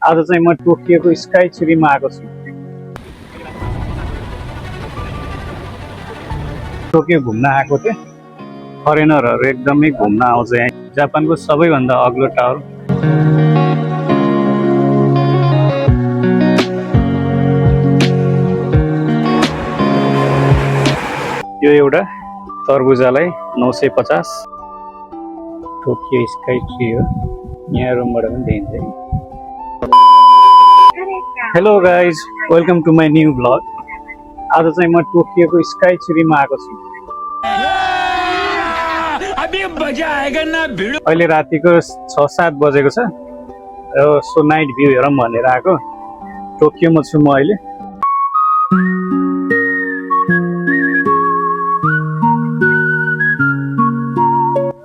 आज चाहिँ म टोकियोको स्काई ट्रीमा आएको छु। टोकियो घुम्न आएको थिएँ। फरेनरहरू एकदमै घुम्न आउँछ यहाँ। जापानको सबैभन्दा अग्लो टावर। यो एउटा तरबुजालाई 950 टोकियो स्काई ट्री हो। यहाँ रुमबाट पनि देखिन्छ। Hello guys, welcome to my new blog. आज चाहिँ म टोकियोको स्काई ट्रीमा आएको छु। अहिले रातिको 6-7 बजेको छ र सो नाइट भ्यू हेरौँ भनेर आएको। टोकियोमा छु म अहिले।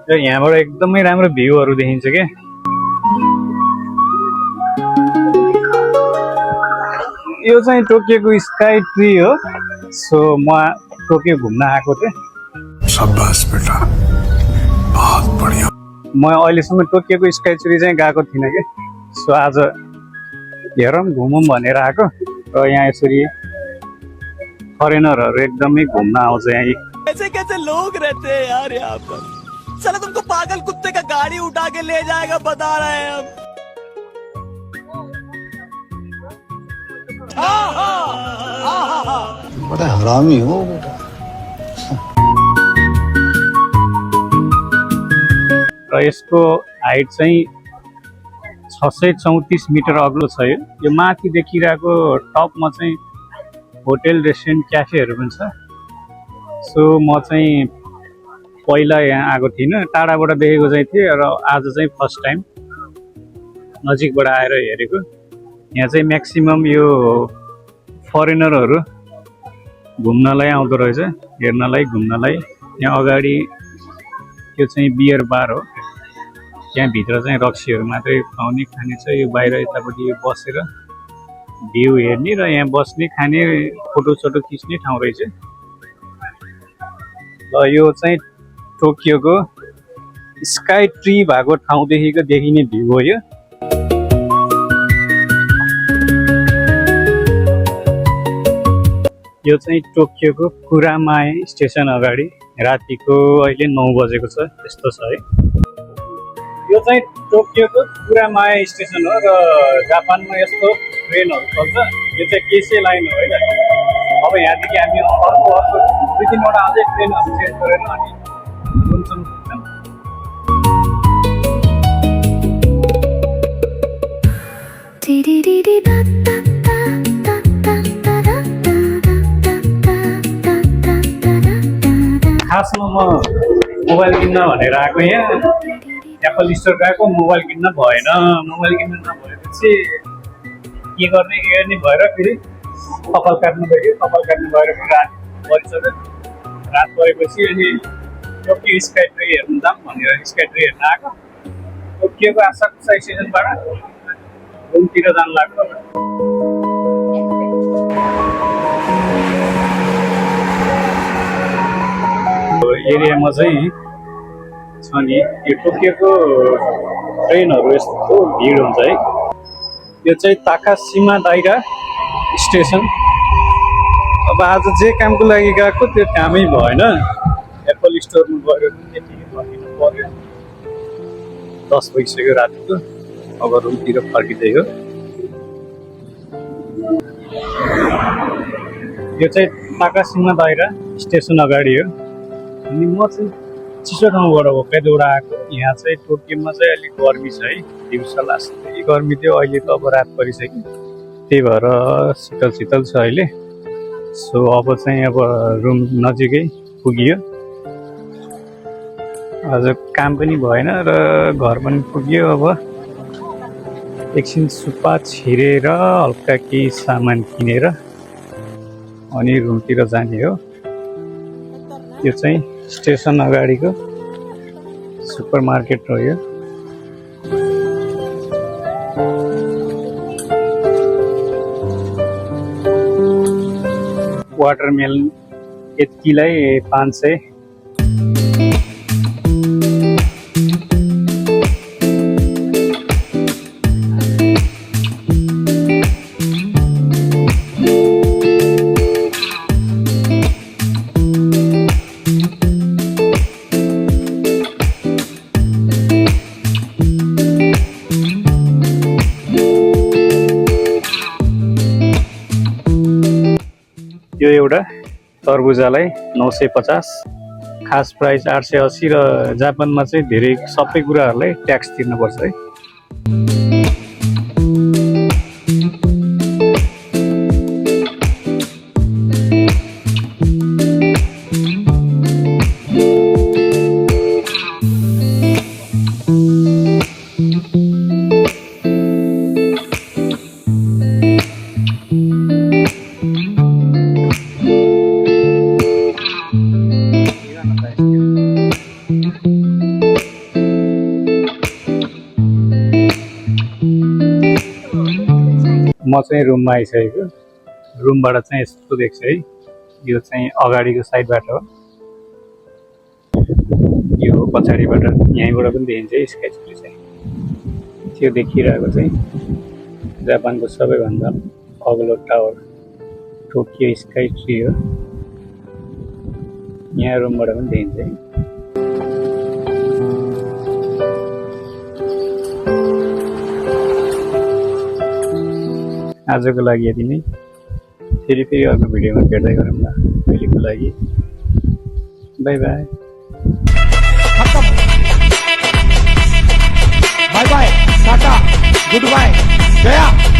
र यहाँबाट एकदमै राम्रो भ्यूहरू देखिन्छ के। यो चाहिँ टोकियोको स्काई ट्री हो। सो म टोकियो घुम्न आएको थिएँ। शाबाश बेटा, बहुत बढिया। म अहिलेसम्म टोकियोको स्काई ट्री चाहिँ गएको थिइनँ कि। सो आज हेरौँ घुमौँ भनेर आएको। र यहाँ यसरी फरेनरहरू एकदमै घुम्न आउँछ यहाँ। कैसे कैसे लोग रहते हैं यार यहाँ पर। चलो तुमको पागल कुत्ते का गाड़ी उठा के ले जाएगा, बता रहे हैं हम। बड़ा हरामी हो बेटा। र यसको हाइट चाहिँ 634 मिटर अग्लो छ। यो माथि देखिरहेको टपमा चाहिँ होटेल, रेस्टुरेन्ट, क्याफेहरू पनि छ। सो म चाहिँ पहिला यहाँ आएको थिइनँ, टाढाबाट देखेको चाहिँ थिएँ। र आज चाहिँ फर्स्ट टाइम नजिकबाट आएर हेरेको। यहाँ चाहिँ म्याक्सिमम यो फरेनरहरू घुम्नलाई आउँदो रहेछ, हेर्नलाई, घुम्नलाई। यहाँ अगाडि यो चाहिँ बियर बार हो। त्यहाँभित्र चाहिँ रक्सीहरू मात्रै पाउने, खाने छ। यो बाहिर यतापट्टि यो बसेर भ्यू हेर्ने र यहाँ बस्ने, खाने, फोटोसोटो खिच्ने ठाउँ रहेछ। र यो चाहिँ टोकियोको स्काई ट्री भएको ठाउँदेखिको देखिने भ्यू हो यो। यो चाहिँ टोकियोको कुरामाए स्टेसन अगाडि। रातिको अहिले 9 बजेको छ, यस्तो छ है। यो चाहिँ टोकियोको कुरामाए स्टेसन हो। र जापानमा यस्तो ट्रेनहरू चल्छ। यो चाहिँ केसे लाइन हो होइन। अब यहाँदेखि हामी अर्को 2-3वटा अझै ट्रेनहरू चेन्ज गरेर अनि घुम्छौँ। खासमा म मोबाइल किन्न भनेर आएको यहाँ। एप्पल स्टोर गएको, मोबाइल किन्न भएन। मोबाइल किन्न नभएपछि के गर्ने भएर फेरि कपाल काट्नु गयो। कपाल काट्नु भएर फेरि रात परिसक्यो। रात परेपछि अनि टोकियो स्काई ट्री हेर्नु जाऊँ भनेर स्काई ट्री हेर्न आएको। टोकियोको आसाकुसा स्टेसनबाट रुमतिर जानु लाग्यो। एरियामा चाहिँ छ नि यो टोकियोको ट्रेनहरू यस्तो भिड हुन्छ है। यो चाहिँ ताकासिमा दाइरा स्टेसन। अब आज जे कामको लागि गएको त्यो कामै भएन। एप्पल स्टोरमा गएर त्यतिकै फर्किनु पर्यो। 10 बजिसक्यो रातिको। अब रुमतिर फर्किँदै हो। यो चाहिँ ताकासिमा दाइरा स्टेसन अगाडि हो। अनि म चाहिँ चिसो ठाउँबाट भोकाइबाट आएको। यहाँ चाहिँ टोकियोमा चाहिँ अलिक गर्मी छ है। दिउँसो लास्टै गर्मी थियो, अहिले त अब रात परिसक्यो। त्यही भएर शीतल शीतल छ अहिले। सो अब चाहिँ अब रुम नजिकै पुगियो। आज काम पनि भएन र घर पनि पुग्यो। अब एकछिन सुप्पा छिरेर हल्का केही सामान किनेर अनि रुमतिर जाने हो। यो चाहिँ स्टेसन अगाडिको सुपर मार्केट हो यो। वाटरमेलन यतिलाई 500। यो एउटा तरबुजालाई 950, खास प्राइस 880 र जापानमा चाहिँ धेरै सबै कुराहरूलाई ट्याक्स तिर्नुपर्छ है। म चाहिँ रुममा आइसकेको। रुमबाट चाहिँ यस्तो देख्छ है, यो चाहिँ अगाडिको साइडबाट हो, यो पछाडिबाट यहीँबाट पनि देखिन्छ स्काई ट्री चाहिँ। त्यो देखिरहेको चाहिँ जापानको सबैभन्दा अग्लो टावर टोकियो स्काई ट्री हो। यहाँ रुमबाट पनि देखिन्छ है। आजको लागि यति नै। फेरि अर्को भिडियोमा भेट्दै गरौँला। अहिलेको लागि bye bye. Bye bye, tata, goodbye, गया।